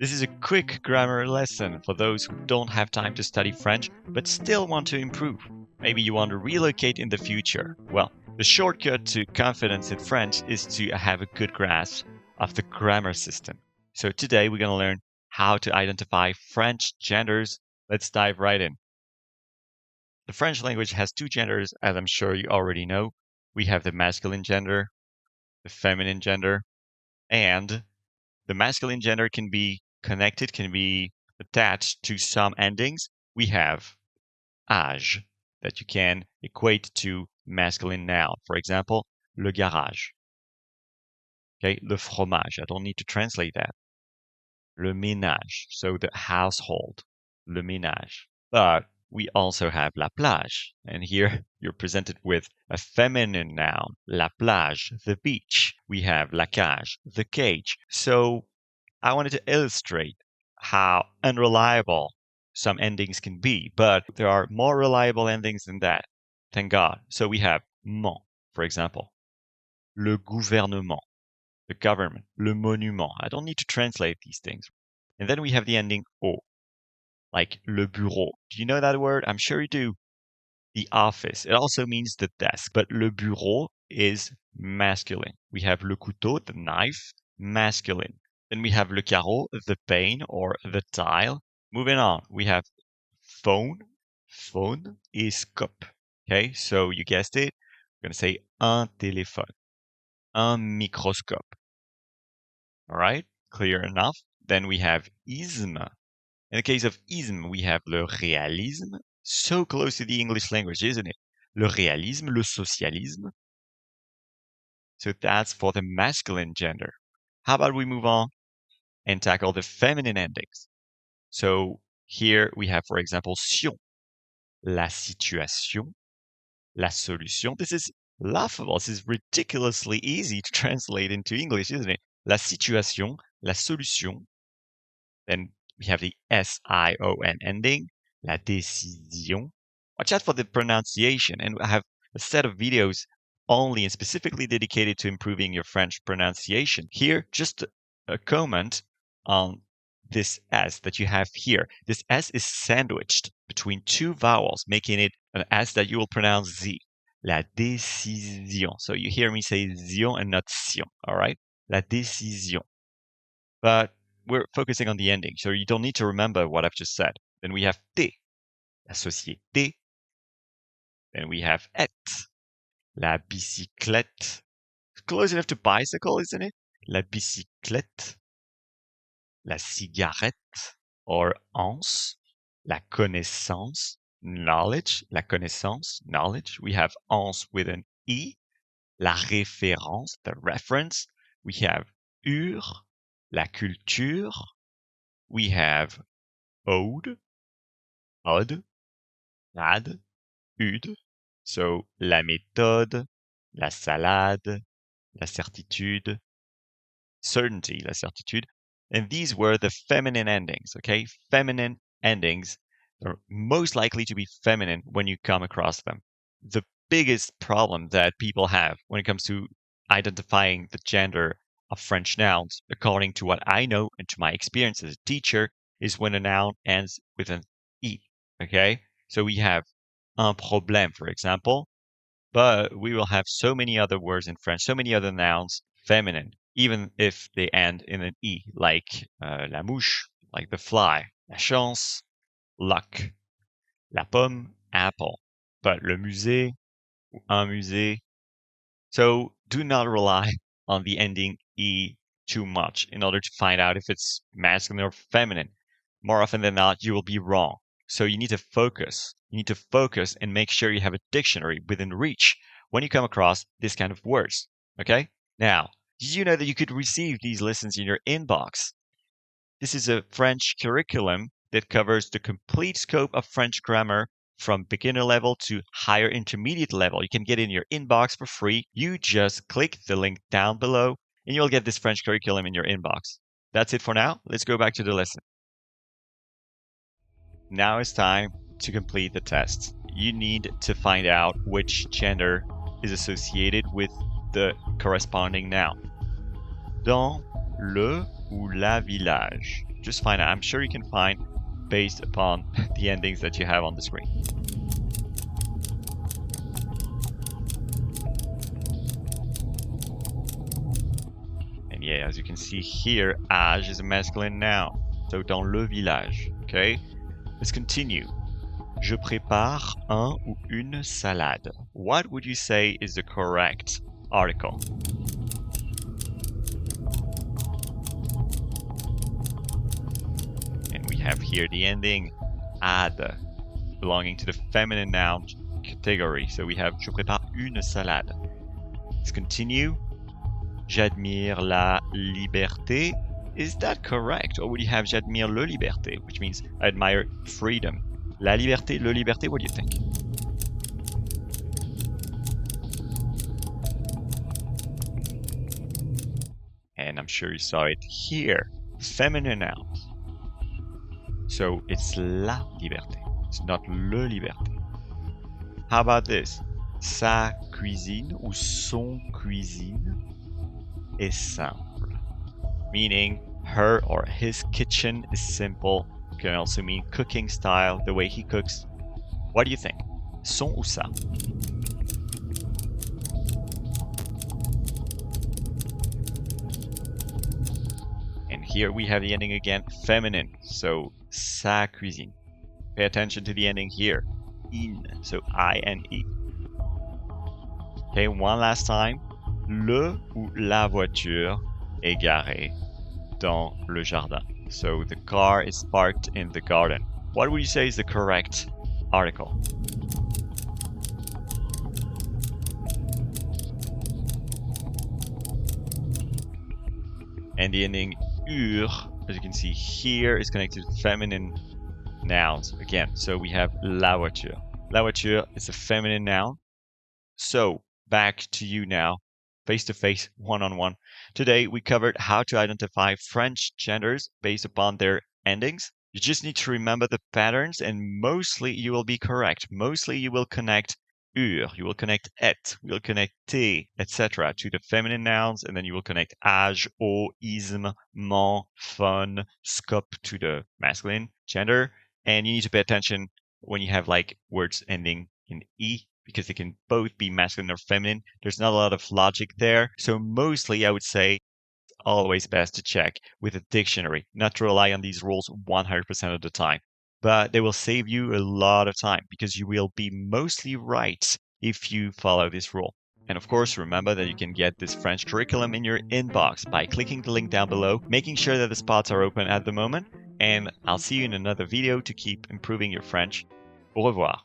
This is a quick grammar lesson for those who don't have time to study French but still want to improve. Maybe you want to relocate in the future. Well, the shortcut to confidence in French is to have a good grasp of the grammar system. So today we're going to learn how to identify French genders. Let's dive right in. The French language has two genders, as I'm sure you already know. We have the masculine gender, the feminine gender, and the masculine gender can be connected, can be attached to some endings. We have âge that you can equate to masculine noun. For example, le garage. Okay, le fromage. I don't need to translate that. Le ménage, so the household, le ménage. But we also have la plage, and here you're presented with a feminine noun, la plage, the beach. We have la cage, the cage. So I wanted to illustrate how unreliable some endings can be, but there are more reliable endings than that. Thank God. So we have ment, for example, le gouvernement, the government, le monument. I don't need to translate these things. And then we have the ending au, like le bureau. Do you know that word? I'm sure you do. The office. It also means the desk, but le bureau is masculine. We have le couteau, the knife, masculine. Then we have le carreau, the pane or the tile. Moving on, we have phone. Phone is cup. Okay, so you guessed it. We're going to say un téléphone, un microscope. All right, clear enough. Then we have isme. In the case of isme, we have le réalisme. So close to the English language, isn't it? Le réalisme, le socialisme. So that's for the masculine gender. How about we move on and tackle the feminine endings? So here we have, for example, sion, la situation, la solution. This is laughable. This is ridiculously easy to translate into English, isn't it? La situation, la solution. Then we have the S-I-O-N ending, la décision. Watch out for the pronunciation. And I have a set of videos only and specifically dedicated to improving your French pronunciation. Here, just a comment on this S that you have here. This S is sandwiched between two vowels, making it an S that you will pronounce Z. La décision. So you hear me say zion and not sion, all right? La décision. But we're focusing on the ending, so you don't need to remember what I've just said. Then we have T, la société. Then we have et, la bicyclette. Close enough to bicycle, isn't it? La bicyclette. La cigarette, or anse. La connaissance, knowledge. La connaissance, knowledge. We have anse with an E. La référence, the reference. We have ur, la culture. We have ode, od, ad, ud. So la méthode, la salade, la certitude, certainty, la certitude. And these were the feminine endings, okay? Feminine endings are most likely to be feminine when you come across them. The biggest problem that people have when it comes to identifying the gender of French nouns, according to what I know and to my experience as a teacher, is when a noun ends with an E, okay? So we have un problème, for example, but we will have so many other words in French, so many other nouns, feminine, even if they end in an E, like la mouche, like the fly, la chance, luck, la pomme, apple, but le musée, un musée. So do not rely on the ending E too much in order to find out if it's masculine or feminine. More often than not, you will be wrong. So you need to focus. You need to focus and make sure you have a dictionary within reach when you come across this kind of words. Okay? Now, did you know that you could receive these lessons in your inbox? This is a French curriculum that covers the complete scope of French grammar from beginner level to higher intermediate level. You can get in your inbox for free. You just click the link down below and you'll get this French curriculum in your inbox. That's it for now. Let's go back to the lesson. Now it's time to complete the test. You need to find out which gender is associated with the corresponding noun. Dans le ou la village? Just find out. I'm sure you can find based upon the endings that you have on the screen. And yeah, as you can see here, age is a masculine noun. So dans le village, okay? Let's continue. Je prépare un ou une salade. What would you say is the correct article? And we have here the ending ad, belonging to the feminine noun category. So we have je prépare une salade. Let's continue. J'admire la liberté. Is that correct? Or would you have j'admire le liberté, which means I admire freedom? La liberté, le liberté, what do you think? And I'm sure you saw it here. Feminine nouns. So it's la liberté. It's not le liberté. How about this? Sa cuisine ou son cuisine est simple. Meaning her or his kitchen is simple. It can also mean cooking style, the way he cooks. What do you think? Son ou sa? And here we have the ending again, feminine. So sa cuisine. Pay attention to the ending here. In. So I-N-E. Okay, one last time. Le ou la voiture est garée dans le jardin. So the car is parked in the garden. What would you say is the correct article? And the ending ur, as you can see here, is connected to feminine nouns again. So we have la voiture. La voiture is a feminine noun. So back to you now, face-to-face, one-on-one. Today, we covered how to identify French genders based upon their endings. You just need to remember the patterns, and mostly you will be correct. Mostly you will connect ur, you will connect et, you will connect te, etc. to the feminine nouns, and then you will connect age, o, isme, mon, fun, scop to the masculine gender. And you need to pay attention when you have like words ending in e, because they can both be masculine or feminine. There's not a lot of logic there. So mostly I would say it's always best to check with a dictionary, not to rely on these rules 100% of the time. But they will save you a lot of time because you will be mostly right if you follow this rule. And of course, remember that you can get this French curriculum in your inbox by clicking the link down below, making sure that the spots are open at the moment. And I'll see you in another video to keep improving your French. Au revoir.